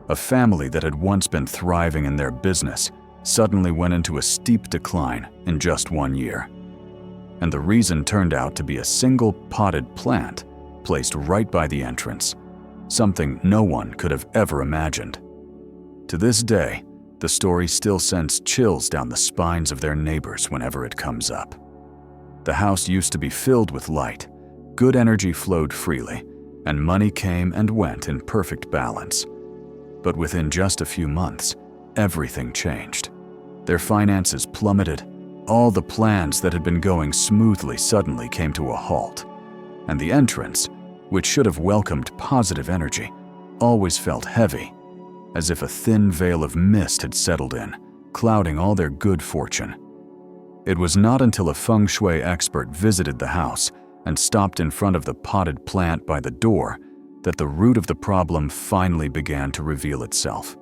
A family that had once been thriving in their business suddenly went into a steep decline in just 1 year. And the reason turned out to be a single potted plant placed right by the entrance, something no one could have ever imagined. To this day, the story still sends chills down the spines of their neighbors whenever it comes up. The house used to be filled with light, good energy flowed freely, and money came and went in perfect balance. But within just a few months, everything changed. Their finances plummeted, all the plans that had been going smoothly suddenly came to a halt, and the entrance, which should have welcomed positive energy, always felt heavy, as if a thin veil of mist had settled in, clouding all their good fortune. It was not until a Feng Shui expert visited the house and stopped in front of the potted plant by the door that the root of the problem finally began to reveal itself.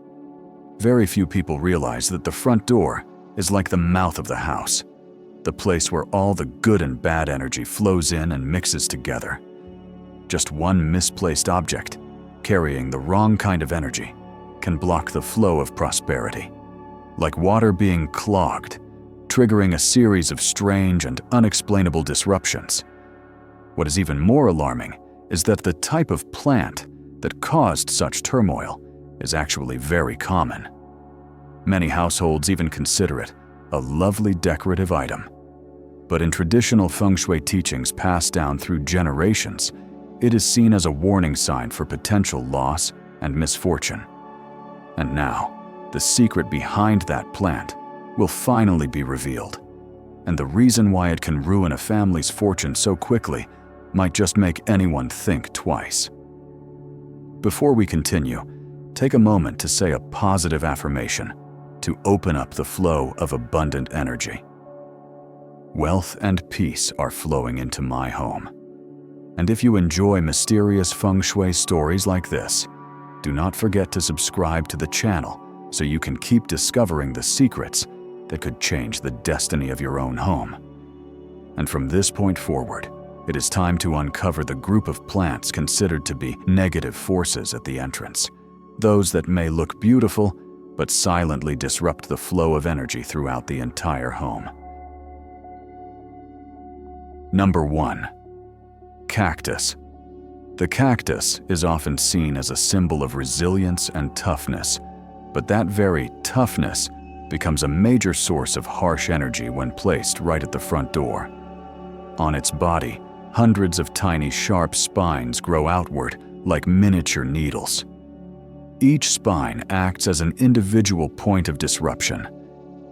Very few people realize that the front door is like the mouth of the house, the place where all the good and bad energy flows in and mixes together. Just one misplaced object, carrying the wrong kind of energy, can block the flow of prosperity. Like water being clogged, triggering a series of strange and unexplainable disruptions. What is even more alarming is that the type of plant that caused such turmoil is actually very common. Many households even consider it a lovely decorative item. But in traditional Feng Shui teachings passed down through generations, it is seen as a warning sign for potential loss and misfortune. And now, the secret behind that plant will finally be revealed. And the reason why it can ruin a family's fortune so quickly might just make anyone think twice. Before we continue, take a moment to say a positive affirmation to open up the flow of abundant energy. Wealth and peace are flowing into my home. And if you enjoy mysterious Feng Shui stories like this, do not forget to subscribe to the channel so you can keep discovering the secrets that could change the destiny of your own home. And from this point forward, it is time to uncover the group of plants considered to be negative forces at the entrance, those that may look beautiful but silently disrupt the flow of energy throughout the entire home. Number 1. Cactus. The cactus is often seen as a symbol of resilience and toughness, but that very toughness becomes a major source of harsh energy when placed right at the front door. On its body, hundreds of tiny sharp spines grow outward like miniature needles. Each spine acts as an individual point of disruption,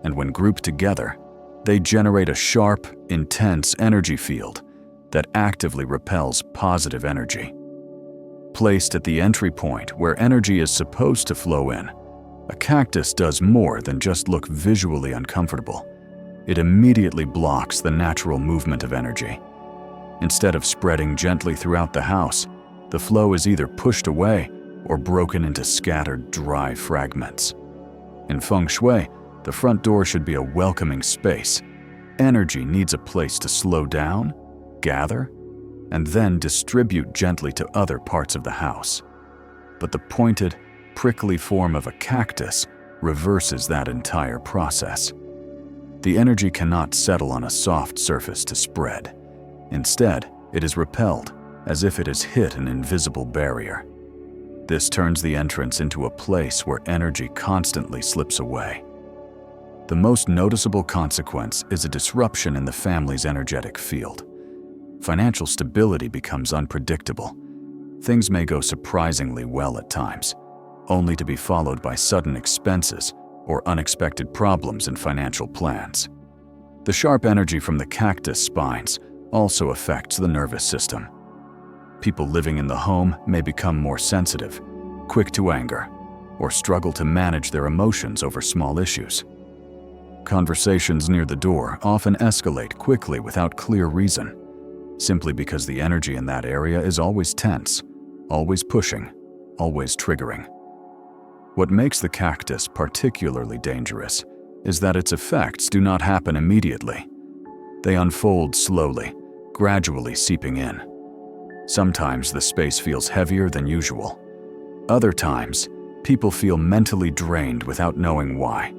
and when grouped together, they generate a sharp, intense energy field that actively repels positive energy. Placed at the entry point where energy is supposed to flow in, a cactus does more than just look visually uncomfortable. It immediately blocks the natural movement of energy. Instead of spreading gently throughout the house, the flow is either pushed away or broken into scattered, dry fragments. In Feng Shui, the front door should be a welcoming space. Energy needs a place to slow down, gather, and then distribute gently to other parts of the house. But the pointed, prickly form of a cactus reverses that entire process. The energy cannot settle on a soft surface to spread. Instead, it is repelled, as if it has hit an invisible barrier. This turns the entrance into a place where energy constantly slips away. The most noticeable consequence is a disruption in the family's energetic field. Financial stability becomes unpredictable. Things may go surprisingly well at times, only to be followed by sudden expenses or unexpected problems in financial plans. The sharp energy from the cactus spines also affects the nervous system. People living in the home may become more sensitive, quick to anger, or struggle to manage their emotions over small issues. Conversations near the door often escalate quickly without clear reason, simply because the energy in that area is always tense, always pushing, always triggering. What makes the cactus particularly dangerous is that its effects do not happen immediately. They unfold slowly, gradually seeping in. Sometimes the space feels heavier than usual. Other times, people feel mentally drained without knowing why.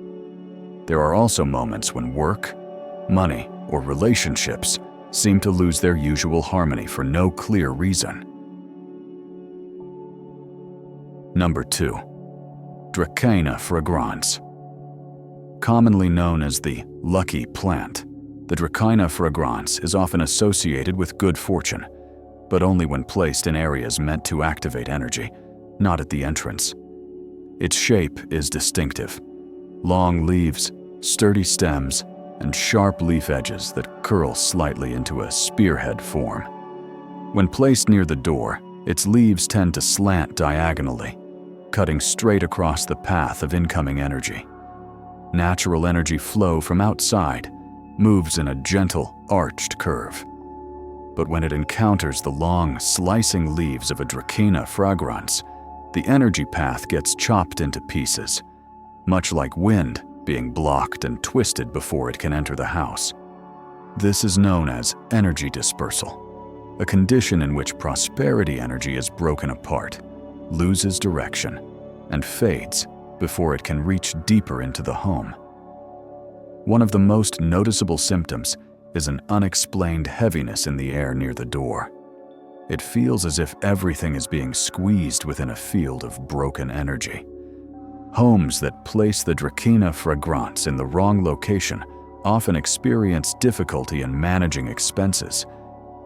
There are also moments when work, money, or relationships seem to lose their usual harmony for no clear reason. Number 2. Dracaena fragrans. Commonly known as the lucky plant, the Dracaena fragrans is often associated with good fortune, but only when placed in areas meant to activate energy, not at the entrance. Its shape is distinctive. Long leaves, sturdy stems, and sharp leaf edges that curl slightly into a spearhead form. When placed near the door, its leaves tend to slant diagonally, cutting straight across the path of incoming energy. Natural energy flow from outside moves in a gentle, arched curve. But when it encounters the long, slicing leaves of a Dracaena fragrans, the energy path gets chopped into pieces, much like wind being blocked and twisted before it can enter the house. This is known as energy dispersal, a condition in which prosperity energy is broken apart, loses direction, and fades before it can reach deeper into the home. One of the most noticeable symptoms is an unexplained heaviness in the air near the door. It feels as if everything is being squeezed within a field of broken energy. Homes that place the Dracaena fragrans in the wrong location often experience difficulty in managing expenses,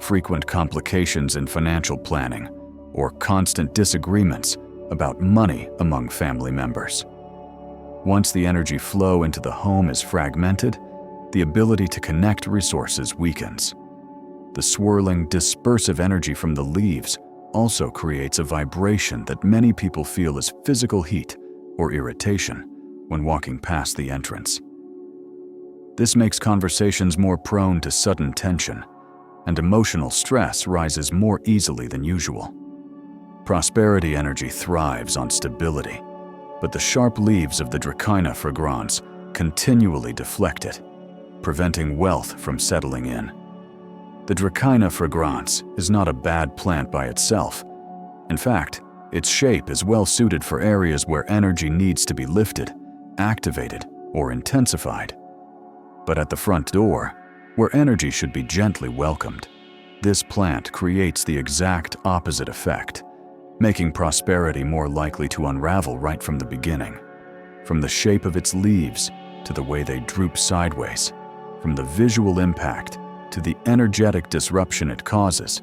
frequent complications in financial planning, or constant disagreements about money among family members. Once the energy flow into the home is fragmented, the ability to connect resources weakens. The swirling, dispersive energy from the leaves also creates a vibration that many people feel as physical heat or irritation when walking past the entrance. This makes conversations more prone to sudden tension, and emotional stress rises more easily than usual. Prosperity energy thrives on stability, but the sharp leaves of the Dracaena fragrans continually deflect it, preventing wealth from settling in. The Dracaena fragrans is not a bad plant by itself. In fact, its shape is well suited for areas where energy needs to be lifted, activated, or intensified. But at the front door, where energy should be gently welcomed, this plant creates the exact opposite effect, making prosperity more likely to unravel right from the beginning. From the shape of its leaves to the way they droop sideways, from the visual impact to the energetic disruption it causes,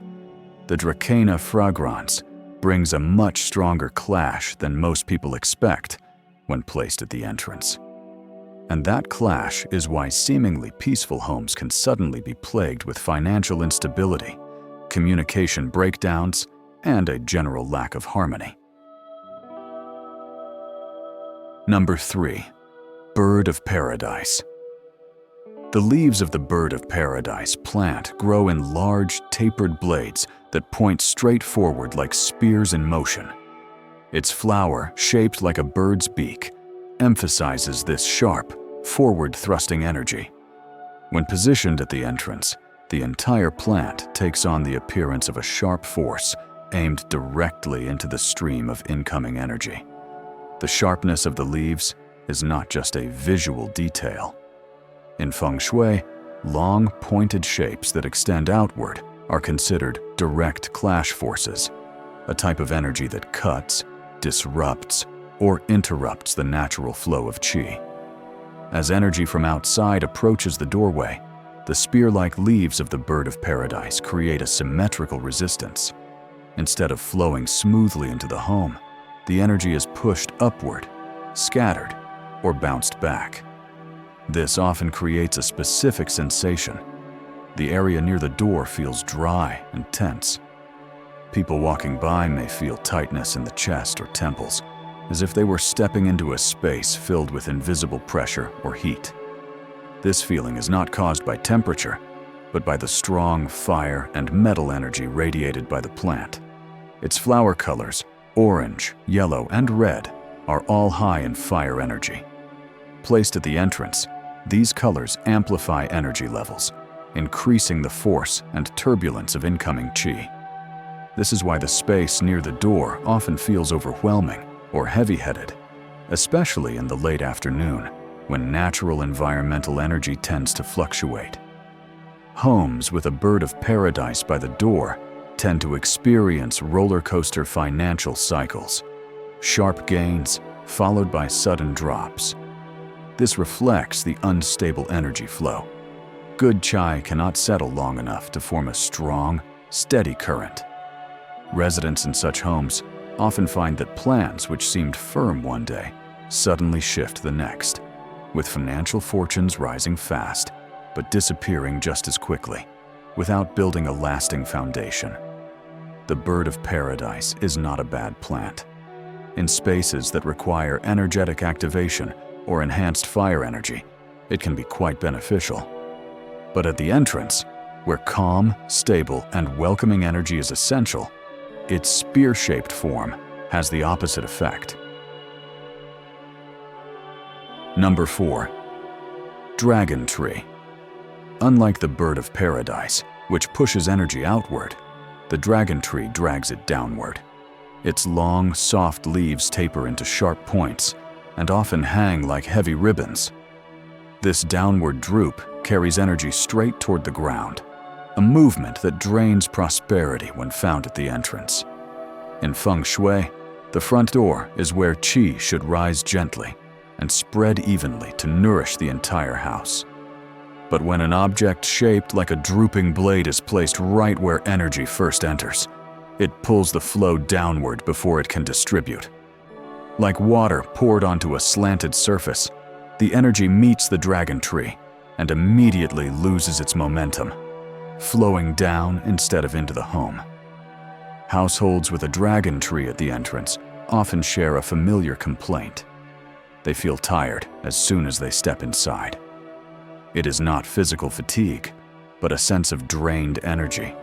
the Dracaena fragrans brings a much stronger clash than most people expect when placed at the entrance. And that clash is why seemingly peaceful homes can suddenly be plagued with financial instability, communication breakdowns, and a general lack of harmony. Number 3. Bird of Paradise. The leaves of the bird of paradise plant grow in large, tapered blades that point straight forward like spears in motion. Its flower, shaped like a bird's beak, emphasizes this sharp, forward-thrusting energy. When positioned at the entrance, the entire plant takes on the appearance of a sharp force aimed directly into the stream of incoming energy. The sharpness of the leaves is not just a visual detail. In Feng Shui, long, pointed shapes that extend outward are considered direct clash forces, a type of energy that cuts, disrupts, or interrupts the natural flow of qi. As energy from outside approaches the doorway, the spear-like leaves of the bird of paradise create a symmetrical resistance. Instead of flowing smoothly into the home, the energy is pushed upward, scattered, or bounced back. This often creates a specific sensation. The area near the door feels dry and tense. People walking by may feel tightness in the chest or temples, as if they were stepping into a space filled with invisible pressure or heat. This feeling is not caused by temperature, but by the strong fire and metal energy radiated by the plant. Its flower colors, orange, yellow, and red, are all high in fire energy. Placed at the entrance, these colors amplify energy levels, increasing the force and turbulence of incoming qi. This is why the space near the door often feels overwhelming or heavy-headed, especially in the late afternoon when natural environmental energy tends to fluctuate. Homes with a bird of paradise by the door tend to experience roller coaster financial cycles, sharp gains followed by sudden drops. This reflects the unstable energy flow. Good chai cannot settle long enough to form a strong, steady current. Residents in such homes often find that plans which seemed firm one day suddenly shift the next, with financial fortunes rising fast but disappearing just as quickly, without building a lasting foundation. The bird of paradise is not a bad plant. In spaces that require energetic activation or enhanced fire energy, it can be quite beneficial. But at the entrance, where calm, stable, and welcoming energy is essential, its spear-shaped form has the opposite effect. Number 4. Dragon tree. Unlike the bird of paradise, which pushes energy outward, the dragon tree drags it downward. Its long, soft leaves taper into sharp points and often hang like heavy ribbons. This downward droop carries energy straight toward the ground, a movement that drains prosperity when found at the entrance. In Feng Shui, the front door is where qi should rise gently and spread evenly to nourish the entire house. But when an object shaped like a drooping blade is placed right where energy first enters, it pulls the flow downward before it can distribute. Like water poured onto a slanted surface, the energy meets the dragon tree and immediately loses its momentum, flowing down instead of into the home. Households with a dragon tree at the entrance often share a familiar complaint. They feel tired as soon as they step inside. It is not physical fatigue, but a sense of drained energy,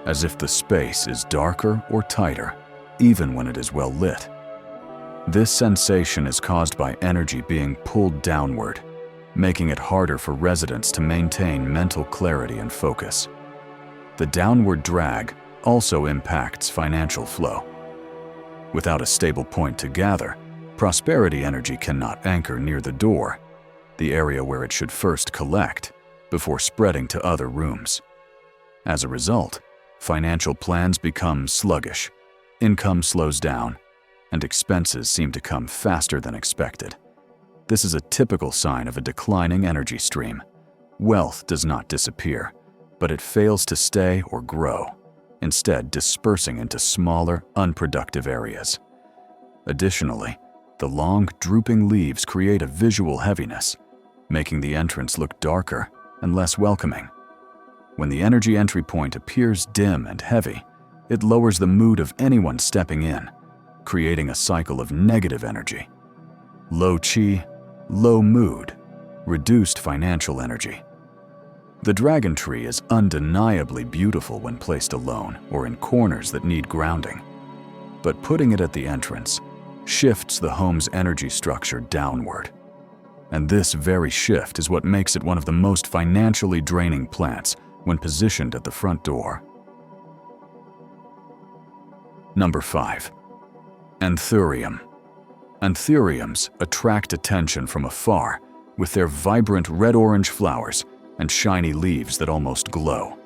as if the space is darker or tighter, even when it is well lit. This sensation is caused by energy being pulled downward, making it harder for residents to maintain mental clarity and focus. The downward drag also impacts financial flow. Without a stable point to gather, prosperity energy cannot anchor near the door, the area where it should first collect, before spreading to other rooms. As a result, financial plans become sluggish, income slows down, and expenses seem to come faster than expected. This is a typical sign of a declining energy stream. Wealth does not disappear, but it fails to stay or grow, instead dispersing into smaller, unproductive areas. Additionally, the long, drooping leaves create a visual heaviness, making the entrance look darker and less welcoming. When the energy entry point appears dim and heavy, it lowers the mood of anyone stepping in, creating a cycle of negative energy. Low qi, low mood, reduced financial energy. The dragon tree is undeniably beautiful when placed alone or in corners that need grounding, but putting it at the entrance shifts the home's energy structure downward. And this very shift is what makes it one of the most financially draining plants when positioned at the front door. Number 5. Anthurium. Anthuriums attract attention from afar with their vibrant red-orange flowers and shiny leaves that almost glow.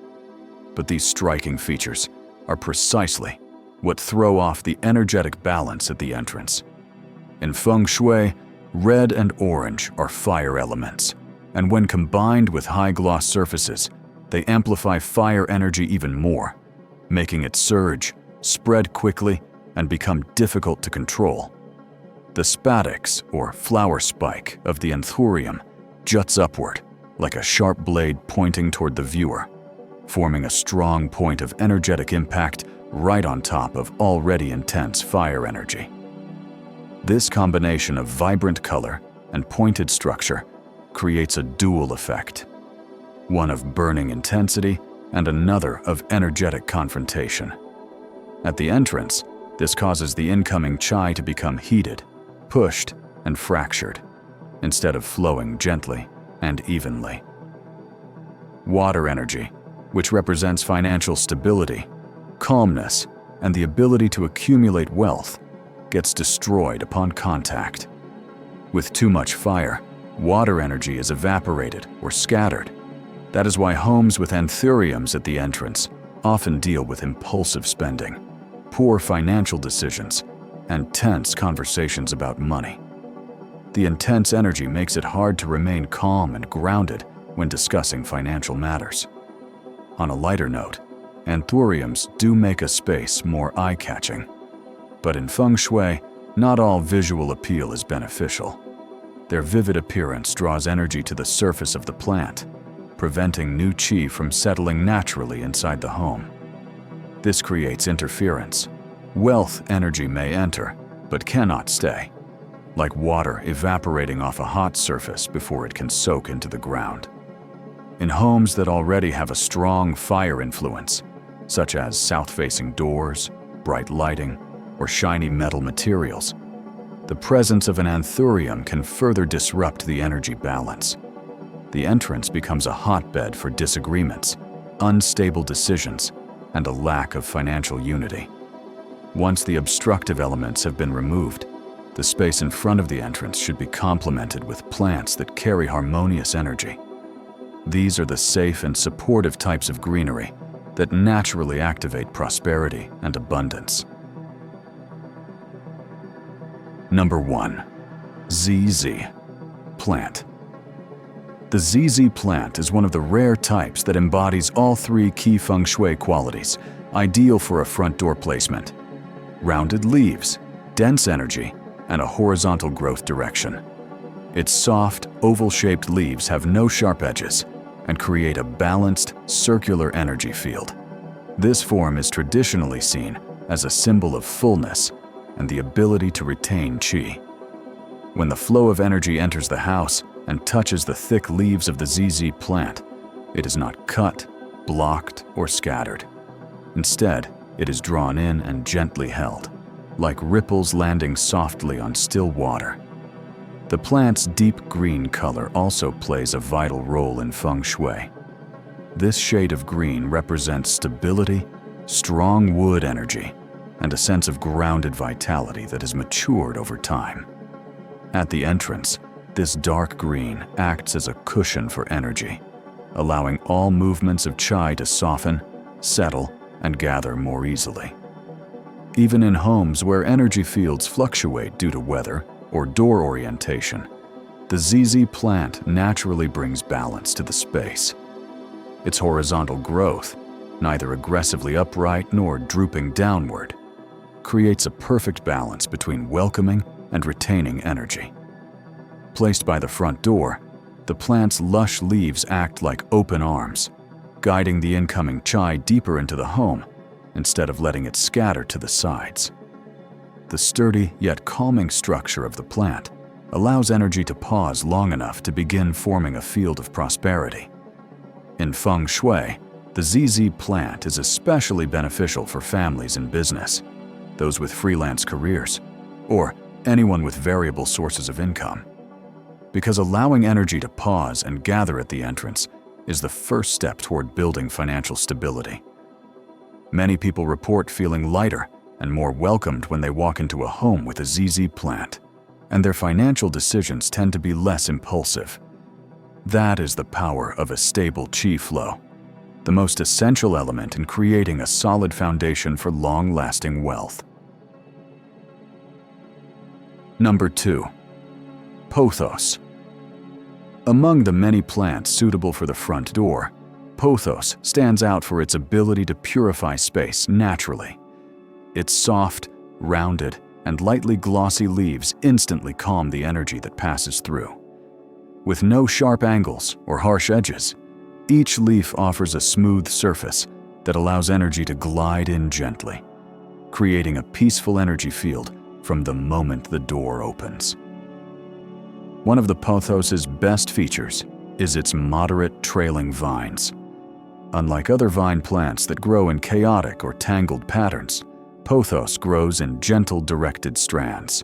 But these striking features are precisely what throw off the energetic balance at the entrance. In Feng Shui, red and orange are fire elements, and when combined with high-gloss surfaces, they amplify fire energy even more, making it surge, spread quickly, and become difficult to control. The spadix, or flower spike, of the anthurium juts upward, like a sharp blade pointing toward the viewer, forming a strong point of energetic impact right on top of already intense fire energy. This combination of vibrant color and pointed structure creates a dual effect, one of burning intensity and another of energetic confrontation. At the entrance, this causes the incoming chai to become heated, pushed, and fractured, instead of flowing gently and evenly. Water energy, which represents financial stability, calmness, and the ability to accumulate wealth, gets destroyed upon contact. With too much fire, water energy is evaporated or scattered. That is why homes with anthuriums at the entrance often deal with impulsive spending, poor financial decisions, and tense conversations about money. The intense energy makes it hard to remain calm and grounded when discussing financial matters. On a lighter note, anthuriums do make a space more eye-catching. But in Feng Shui, not all visual appeal is beneficial. Their vivid appearance draws energy to the surface of the plant, preventing new qi from settling naturally inside the home. This creates interference. Wealth energy may enter, but cannot stay, like water evaporating off a hot surface before it can soak into the ground. In homes that already have a strong fire influence, such as south-facing doors, bright lighting, or shiny metal materials, the presence of an anthurium can further disrupt the energy balance. The entrance becomes a hotbed for disagreements, unstable decisions, and a lack of financial unity. Once the obstructive elements have been removed, the space in front of the entrance should be complemented with plants that carry harmonious energy. These are the safe and supportive types of greenery that naturally activate prosperity and abundance. Number 1. ZZ plant. The ZZ plant is one of the rare types that embodies all three key Feng Shui qualities, ideal for a front door placement: rounded leaves, dense energy, and a horizontal growth direction. Its soft, oval-shaped leaves have no sharp edges and create a balanced, circular energy field. This form is traditionally seen as a symbol of fullness and the ability to retain qi. When the flow of energy enters the house and touches the thick leaves of the ZZ plant, it is not cut, blocked, or scattered. Instead, it is drawn in and gently held, like ripples landing softly on still water. The plant's deep green color also plays a vital role in Feng Shui. This shade of green represents stability, strong wood energy, and a sense of grounded vitality that has matured over time. At the entrance, this dark green acts as a cushion for energy, allowing all movements of qi to soften, settle, and gather more easily. Even in homes where energy fields fluctuate due to weather or door orientation, the ZZ plant naturally brings balance to the space. Its horizontal growth, neither aggressively upright nor drooping downward, creates a perfect balance between welcoming and retaining energy. Placed by the front door, the plant's lush leaves act like open arms, guiding the incoming qi deeper into the home instead of letting it scatter to the sides. The sturdy yet calming structure of the plant allows energy to pause long enough to begin forming a field of prosperity. In Feng Shui, the ZZ plant is especially beneficial for families in business, those with freelance careers, or anyone with variable sources of income, because allowing energy to pause and gather at the entrance is the first step toward building financial stability. Many people report feeling lighter and more welcomed when they walk into a home with a ZZ plant, and their financial decisions tend to be less impulsive. That is the power of a stable qi flow, the most essential element in creating a solid foundation for long-lasting wealth. Number 2. Pothos. Among the many plants suitable for the front door, pothos stands out for its ability to purify space naturally. Its soft, rounded, and lightly glossy leaves instantly calm the energy that passes through. With no sharp angles or harsh edges, each leaf offers a smooth surface that allows energy to glide in gently, creating a peaceful energy field from the moment the door opens. One of the pothos's best features is its moderate trailing vines. Unlike other vine plants that grow in chaotic or tangled patterns, pothos grows in gentle, directed strands.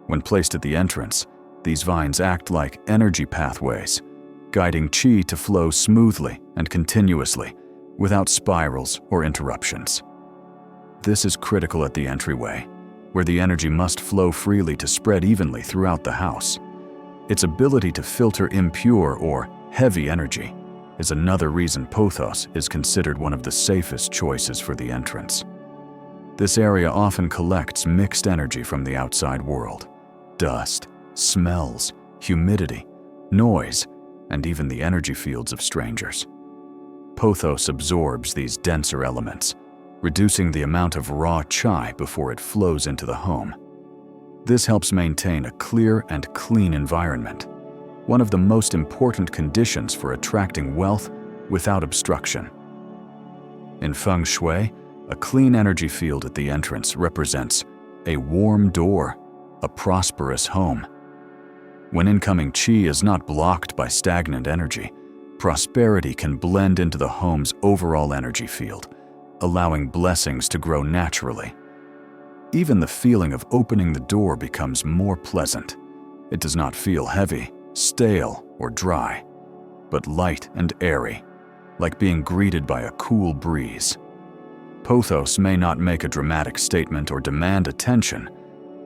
When placed at the entrance, these vines act like energy pathways, guiding qi to flow smoothly and continuously without spirals or interruptions. This is critical at the entryway, where the energy must flow freely to spread evenly throughout the house. Its ability to filter impure or heavy energy is another reason pothos is considered one of the safest choices for the entrance. This area often collects mixed energy from the outside world: dust, smells, humidity, noise, and even the energy fields of strangers. Pothos absorbs these denser elements, reducing the amount of raw chai before it flows into the home. This helps maintain a clear and clean environment, one of the most important conditions for attracting wealth without obstruction. In Feng Shui, a clean energy field at the entrance represents a warm door, a prosperous home. When incoming qi is not blocked by stagnant energy, prosperity can blend into the home's overall energy field, allowing blessings to grow naturally. Even the feeling of opening the door becomes more pleasant. It does not feel heavy, stale, or dry, but light and airy, like being greeted by a cool breeze. Pothos may not make a dramatic statement or demand attention,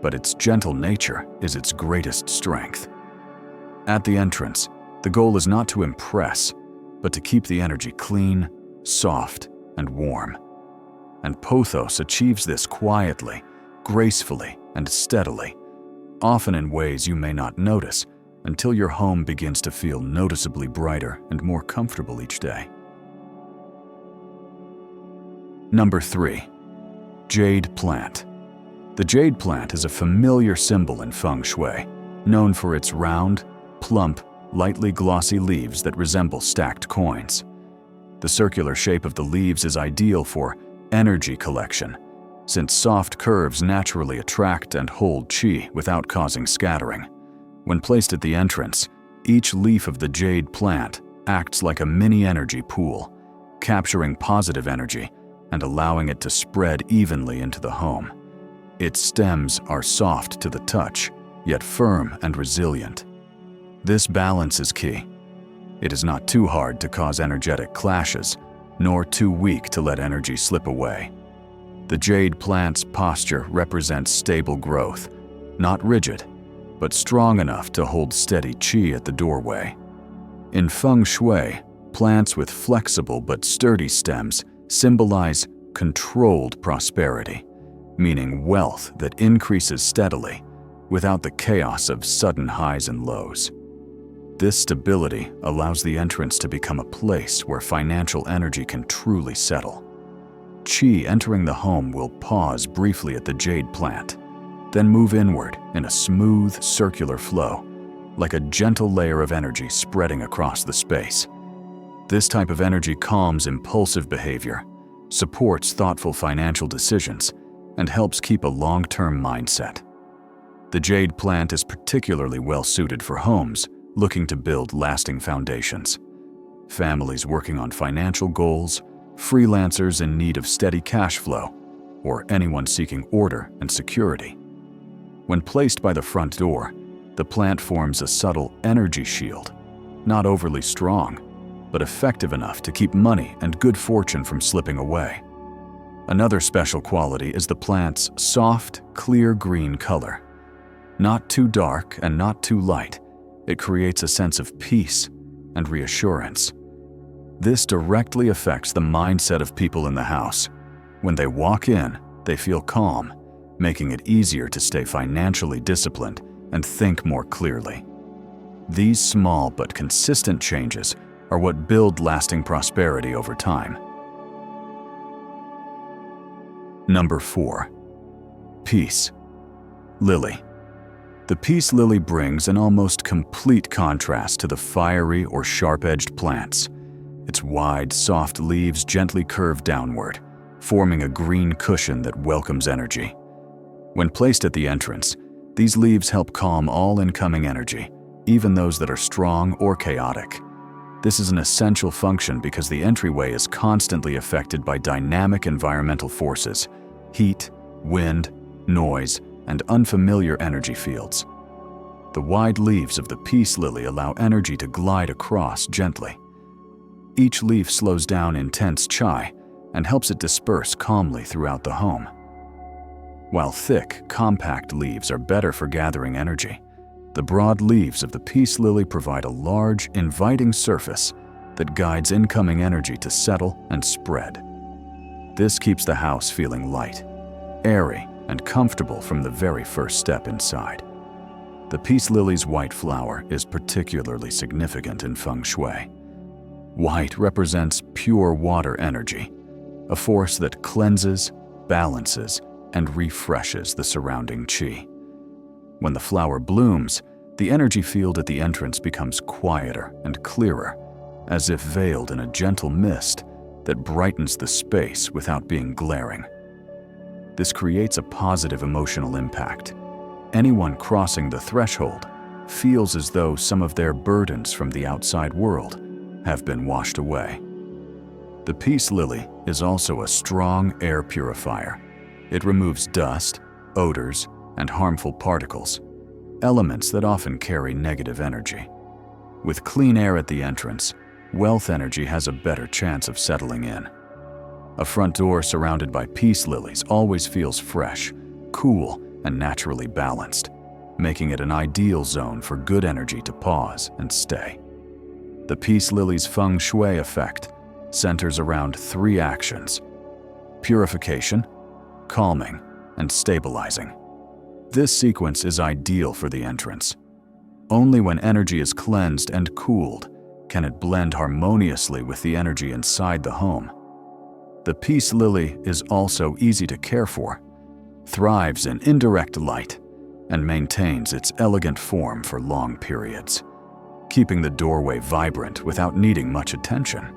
but its gentle nature is its greatest strength. At the entrance, the goal is not to impress, but to keep the energy clean, soft, and warm. And pothos achieves this quietly, gracefully, and steadily, often in ways you may not notice until your home begins to feel noticeably brighter and more comfortable each day. Number 3. Jade plant. The jade plant is a familiar symbol in Feng Shui, known for its round, plump, lightly glossy leaves that resemble stacked coins. The circular shape of the leaves is ideal for energy collection, since soft curves naturally attract and hold qi without causing scattering. When placed at the entrance, each leaf of the jade plant acts like a mini energy pool, capturing positive energy and allowing it to spread evenly into the home. Its stems are soft to the touch, yet firm and resilient. This balance is key. It is not too hard to cause energetic clashes, nor too weak to let energy slip away. The jade plant's posture represents stable growth, not rigid, but strong enough to hold steady qi at the doorway. In Feng Shui, plants with flexible but sturdy stems symbolize controlled prosperity, meaning wealth that increases steadily without the chaos of sudden highs and lows. This stability allows the entrance to become a place where financial energy can truly settle. Qi entering the home will pause briefly at the jade plant, then move inward in a smooth, circular flow, like a gentle layer of energy spreading across the space. This type of energy calms impulsive behavior, supports thoughtful financial decisions, and helps keep a long-term mindset. The jade plant is particularly well-suited for homes looking to build lasting foundations. Families working on financial goals, freelancers in need of steady cash flow, or anyone seeking order and security. When placed by the front door, the plant forms a subtle energy shield, not overly strong, but effective enough to keep money and good fortune from slipping away. Another special quality is the plant's soft, clear green color. Not too dark and not too light, it creates a sense of peace and reassurance. This directly affects the mindset of people in the house. When they walk in, they feel calm, making it easier to stay financially disciplined and think more clearly. These small but consistent changes are what build lasting prosperity over time. Number 4. Peace. Lily. The peace lily brings an almost complete contrast to the fiery or sharp-edged plants. Its wide, soft leaves gently curve downward, forming a green cushion that welcomes energy. When placed at the entrance, these leaves help calm all incoming energy, even those that are strong or chaotic. This is an essential function because the entryway is constantly affected by dynamic environmental forces: heat, wind, noise, and unfamiliar energy fields. The wide leaves of the peace lily allow energy to glide across gently. Each leaf slows down intense chai and helps it disperse calmly throughout the home. While thick, compact leaves are better for gathering energy, the broad leaves of the peace lily provide a large, inviting surface that guides incoming energy to settle and spread. This keeps the house feeling light, airy, and comfortable from the very first step inside. The peace lily's white flower is particularly significant in Feng Shui. White represents pure water energy, a force that cleanses, balances, and refreshes the surrounding qi. When the flower blooms, the energy field at the entrance becomes quieter and clearer, as if veiled in a gentle mist that brightens the space without being glaring. This creates a positive emotional impact. Anyone crossing the threshold feels as though some of their burdens from the outside world have been washed away. The peace lily is also a strong air purifier. It removes dust, odors, and harmful particles, elements that often carry negative energy. With clean air at the entrance, wealth energy has a better chance of settling in. A front door surrounded by peace lilies always feels fresh, cool, and naturally balanced, making it an ideal zone for good energy to pause and stay. The peace lily's Feng Shui effect centers around 3 actions: purification, calming, and stabilizing. This sequence is ideal for the entrance. Only when energy is cleansed and cooled can it blend harmoniously with the energy inside the home. The peace lily is also easy to care for, thrives in indirect light, and maintains its elegant form for long periods, keeping the doorway vibrant without needing much attention.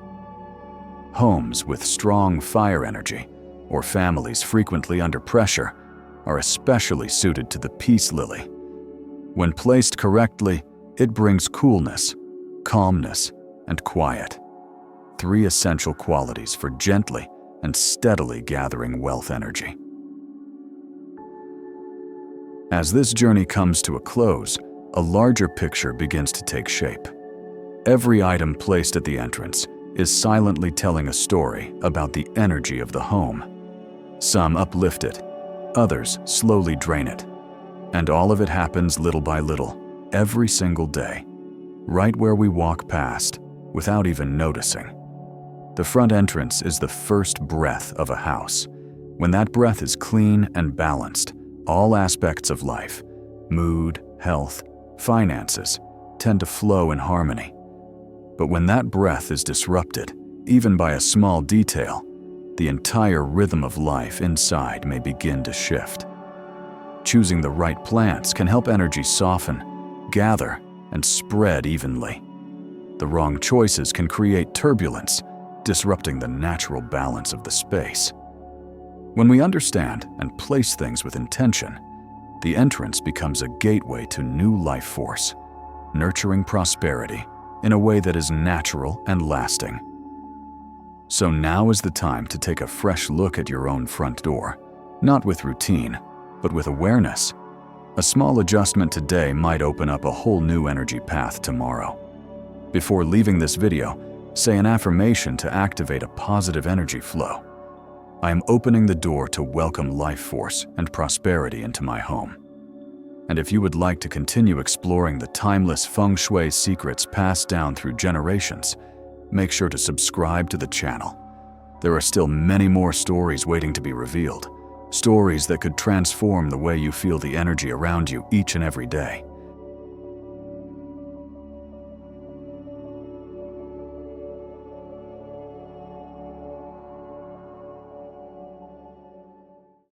Homes with strong fire energy, or families frequently under pressure, are especially suited to the peace lily. When placed correctly, it brings coolness, calmness, and quiet, 3 essential qualities for gently and steadily gathering wealth energy. As this journey comes to a close, a larger picture begins to take shape. Every item placed at the entrance is silently telling a story about the energy of the home. Some uplift it, others slowly drain it, and all of it happens little by little, every single day, right where we walk past, without even noticing. The front entrance is the first breath of a house. When that breath is clean and balanced, all aspects of life, mood, health, finances, tend to flow in harmony. But when that breath is disrupted, even by a small detail, the entire rhythm of life inside may begin to shift. Choosing the right plants can help energy soften, gather, and spread evenly. The wrong choices can create turbulence, disrupting the natural balance of the space. When we understand and place things with intention, the entrance becomes a gateway to new life force, nurturing prosperity in a way that is natural and lasting. So now is the time to take a fresh look at your own front door, not with routine, but with awareness. A small adjustment today might open up a whole new energy path tomorrow. Before leaving this video, say an affirmation to activate a positive energy flow. I am opening the door to welcome life force and prosperity into my home. And if you would like to continue exploring the timeless Feng Shui secrets passed down through generations, make sure to subscribe to the channel. There are still many more stories waiting to be revealed, stories that could transform the way you feel the energy around you each and every day.